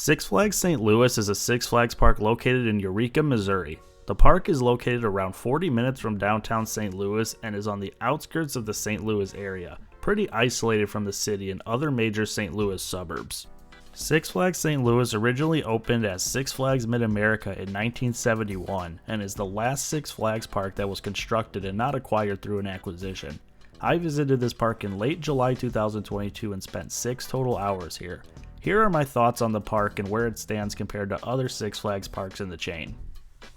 Six Flags St. Louis is a Six Flags park located in Eureka, Missouri. The park is located around 40 minutes from downtown St. Louis and is on the outskirts of the St. Louis area, pretty isolated from the city and other major St. Louis suburbs. Six Flags St. Louis originally opened as Six Flags Mid-America in 1971 and is the last Six Flags park that was constructed and not acquired through an acquisition. I visited this park in late July 2022 and spent 6 total hours here. Here are my thoughts on the park and where it stands compared to other Six Flags parks in the chain.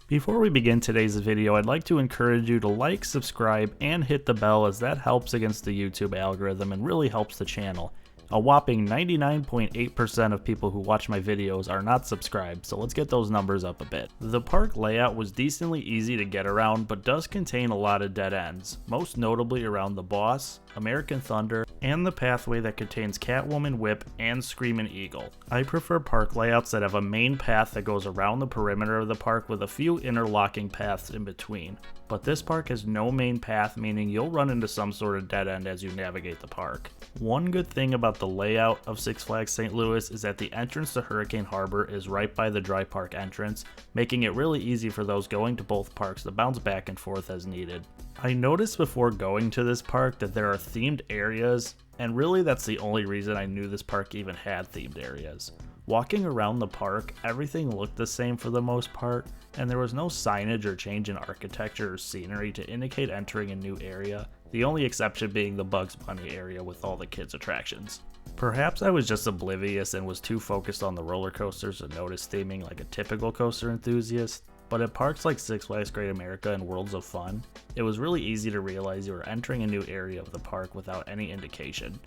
Before we begin today's video, I'd like to encourage you to like, subscribe, and hit the bell as that helps against the YouTube algorithm and really helps the channel. A whopping 99.8% of people who watch my videos are not subscribed, so let's get those numbers up a bit. The park layout was decently easy to get around, but does contain a lot of dead ends, most notably around the Boss, American Thunder, and the pathway that contains Catwoman Whip and Screamin' Eagle. I prefer park layouts that have a main path that goes around the perimeter of the park with a few interlocking paths in between. But this park has no main path, meaning you'll run into some sort of dead end as you navigate the park. One good thing about the layout of Six Flags St. Louis is that the entrance to Hurricane Harbor is right by the dry park entrance, making it really easy for those going to both parks to bounce back and forth as needed. I noticed before going to this park that there are themed areas, and really that's the only reason I knew this park even had themed areas. Walking around the park, everything looked the same for the most part, and there was no signage or change in architecture or scenery to indicate entering a new area, the only exception being the Bugs Bunny area with all the kids' attractions. Perhaps I was just oblivious and was too focused on the roller coasters to notice theming like a typical coaster enthusiast, but at parks like Six Flags Great America and Worlds of Fun, it was really easy to realize you were entering a new area of the park without any indication.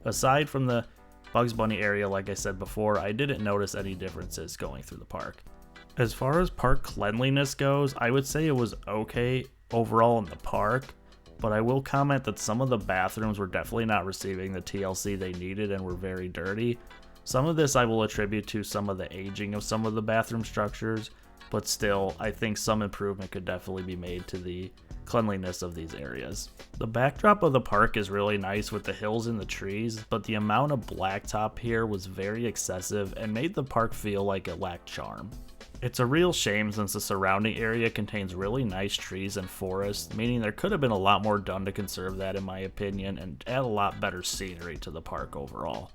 Aside from the Bugs Bunny area, like I said before, I didn't notice any differences going through the park. As far as park cleanliness goes, I would say it was okay overall in the park, but I will comment that some of the bathrooms were definitely not receiving the TLC they needed and were very dirty. Some of this I will attribute to some of the aging of some of the bathroom structures, but still, I think some improvement could definitely be made to the cleanliness of these areas. The backdrop of the park is really nice with the hills and the trees, but the amount of blacktop here was very excessive and made the park feel like it lacked charm. It's a real shame since the surrounding area contains really nice trees and forests, meaning there could have been a lot more done to conserve that in my opinion and add a lot better scenery to the park overall.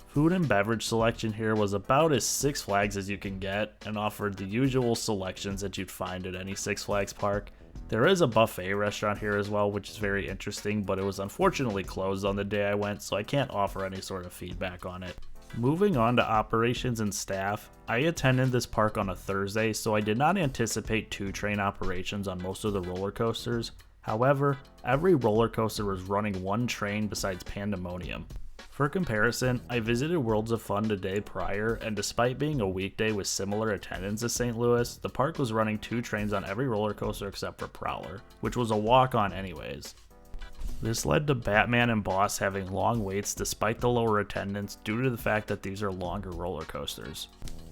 Food and beverage selection here was about as Six Flags as you can get and offered the usual selections that you'd find at any Six Flags park. There is a buffet restaurant here as well, which is very interesting, but it was unfortunately closed on the day I went, so I can't offer any sort of feedback on it. Moving on to operations and staff, I attended this park on a Thursday, so I did not anticipate 2 train operations on most of the roller coasters. However, every roller coaster was running 1 train besides Pandemonium. For comparison, I visited Worlds of Fun the day prior, and despite being a weekday with similar attendance as St. Louis, the park was running 2 trains on every roller coaster except for Prowler, which was a walk-on anyways. This led to Batman and Boss having long waits despite the lower attendance due to the fact that these are longer roller coasters.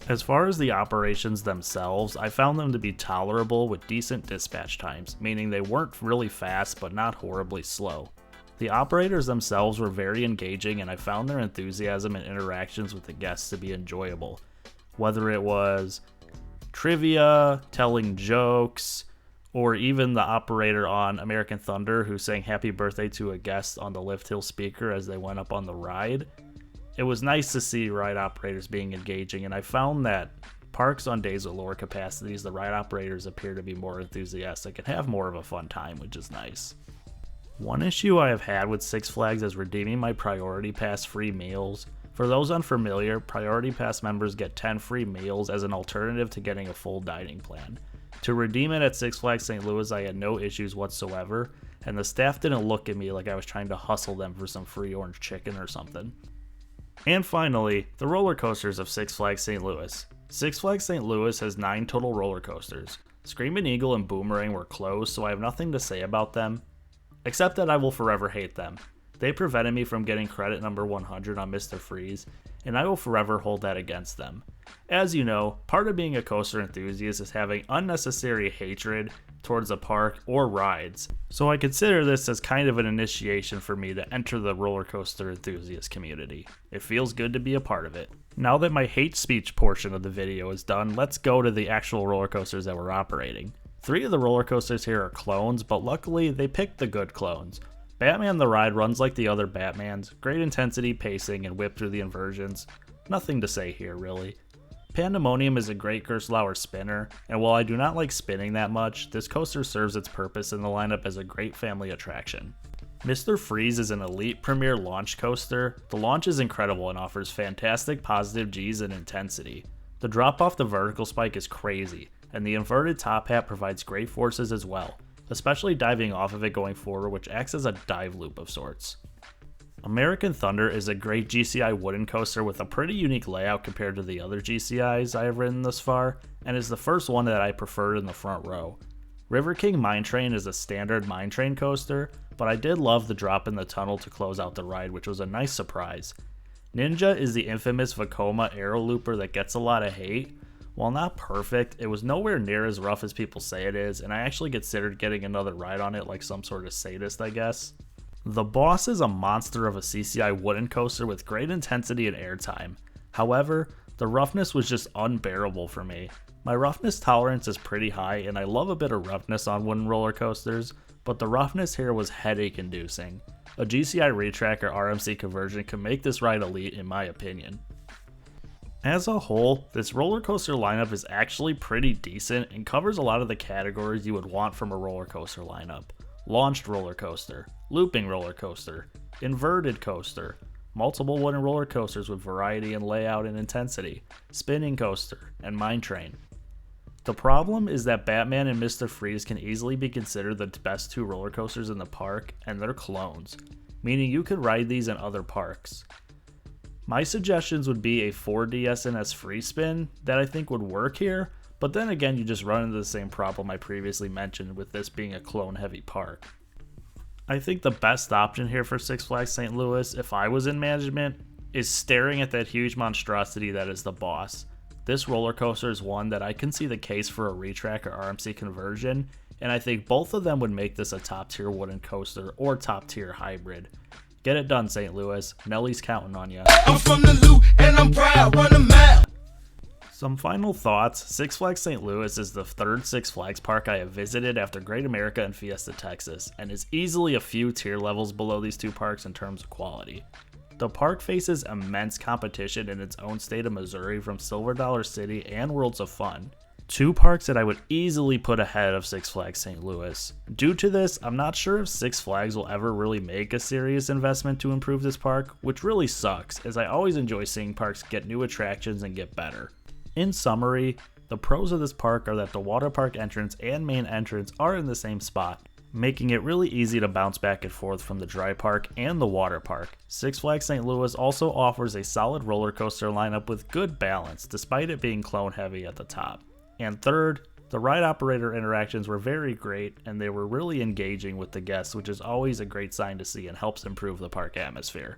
As far as the operations themselves, I found them to be tolerable with decent dispatch times, meaning they weren't really fast but not horribly slow. The operators themselves were very engaging and I found their enthusiasm and interactions with the guests to be enjoyable. Whether it was trivia, telling jokes, or even the operator on American Thunder who sang happy birthday to a guest on the lift hill speaker as they went up on the ride. It was nice to see ride operators being engaging, and I found that parks on days with lower capacities, the ride operators appear to be more enthusiastic and have more of a fun time, which is nice. One issue I have had with Six Flags is redeeming my Priority Pass free meals. For those unfamiliar, Priority Pass members get 10 free meals as an alternative to getting a full dining plan. To redeem it at Six Flags St. Louis, I had no issues whatsoever, and the staff didn't look at me like I was trying to hustle them for some free orange chicken or something. And finally, the roller coasters of Six Flags St. Louis. Six Flags St. Louis has 9 total roller coasters. Screamin' Eagle and Boomerang were closed, so I have nothing to say about them, except that I will forever hate them. They prevented me from getting credit number 100 on Mr. Freeze, and I will forever hold that against them. As you know, part of being a coaster enthusiast is having unnecessary hatred towards a park or rides, so I consider this as kind of an initiation for me to enter the roller coaster enthusiast community. It feels good to be a part of it. Now that my hate speech portion of the video is done, let's go to the actual roller coasters that we're operating. 3 of the roller coasters here are clones, but luckily they picked the good clones. Batman the Ride runs like the other Batmans, great intensity, pacing, and whip through the inversions. Nothing to say here, really. Pandemonium is a great Gerstlauer spinner, and while I do not like spinning that much, this coaster serves its purpose in the lineup as a great family attraction. Mr. Freeze is an elite premier launch coaster. The launch is incredible and offers fantastic positive Gs and intensity. The drop off the vertical spike is crazy, and the inverted top hat provides great forces as well, especially diving off of it going forward, which acts as a dive loop of sorts. American Thunder is a great GCI wooden coaster with a pretty unique layout compared to the other GCIs I have ridden thus far, and is the first one that I preferred in the front row. River King Mine Train is a standard mine train coaster, but I did love the drop in the tunnel to close out the ride, which was a nice surprise. Ninja is the infamous Vekoma aero looper that gets a lot of hate. While not perfect, it was nowhere near as rough as people say it is, and I actually considered getting another ride on it like some sort of sadist, I guess. The Boss is a monster of a CCI wooden coaster with great intensity and airtime. However, the roughness was just unbearable for me. My roughness tolerance is pretty high, and I love a bit of roughness on wooden roller coasters, but the roughness here was headache inducing. A GCI retrack or RMC conversion can make this ride elite in my opinion. As a whole, this roller coaster lineup is actually pretty decent and covers a lot of the categories you would want from a roller coaster lineup. Launched roller coaster, looping roller coaster, inverted coaster, multiple wooden roller coasters with variety in layout and intensity, spinning coaster, and mine train. The problem is that Batman and Mr. Freeze can easily be considered the best 2 roller coasters in the park, and they're clones, meaning you could ride these in other parks. My suggestions would be a 4DSNS free spin that I think would work here, but then again you just run into the same problem I previously mentioned with this being a clone heavy park. I think the best option here for Six Flags St. Louis, if I was in management, is staring at that huge monstrosity that is the Boss. This roller coaster is one that I can see the case for a retrack or RMC conversion, and I think both of them would make this a top tier wooden coaster or top tier hybrid. Get it done, St. Louis. Nelly's counting on you. I'm from the loot and I'm proud, run a mile. Some final thoughts. Six Flags St. Louis is the 3rd Six Flags park I have visited after Great America and Fiesta Texas, and is easily a few tier levels below these 2 parks in terms of quality. The park faces immense competition in its own state of Missouri from Silver Dollar City and Worlds of Fun, 2 parks that I would easily put ahead of Six Flags St. Louis. Due to this, I'm not sure if Six Flags will ever really make a serious investment to improve this park, which really sucks, as I always enjoy seeing parks get new attractions and get better. In summary, the pros of this park are that the water park entrance and main entrance are in the same spot, making it really easy to bounce back and forth from the dry park and the water park. Six Flags St. Louis also offers a solid roller coaster lineup with good balance, despite it being clone heavy at the top. And third, the ride operator interactions were very great, and they were really engaging with the guests, which is always a great sign to see and helps improve the park atmosphere.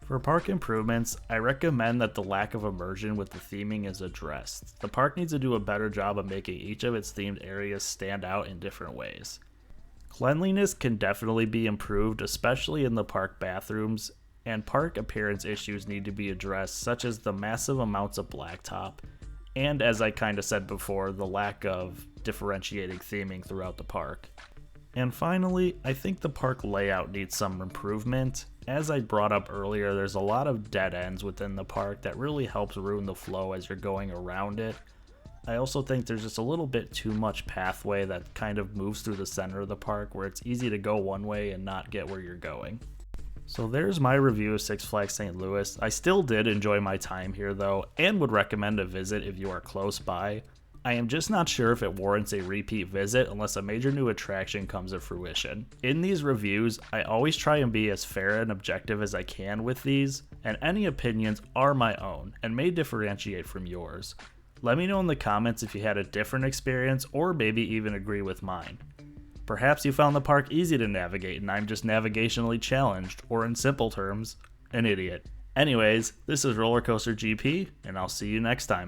For park improvements, I recommend that the lack of immersion with the theming is addressed. The park needs to do a better job of making each of its themed areas stand out in different ways. Cleanliness can definitely be improved, especially in the park bathrooms, and park appearance issues need to be addressed, such as the massive amounts of blacktop, and as I kinda said before, the lack of differentiating theming throughout the park. And finally, I think the park layout needs some improvement. As I brought up earlier, there's a lot of dead ends within the park that really helps ruin the flow as you're going around it. I also think there's just a little bit too much pathway that kind of moves through the center of the park where it's easy to go one way and not get where you're going. So there's my review of Six Flags St. Louis. I still did enjoy my time here though, and would recommend a visit if you are close by. I am just not sure if it warrants a repeat visit unless a major new attraction comes to fruition. In these reviews, I always try and be as fair and objective as I can with these, and any opinions are my own and may differentiate from yours. Let me know in the comments if you had a different experience or maybe even agree with mine. Perhaps you found the park easy to navigate and I'm just navigationally challenged, or in simple terms, an idiot. Anyways, this is Roller Coaster GP, and I'll see you next time.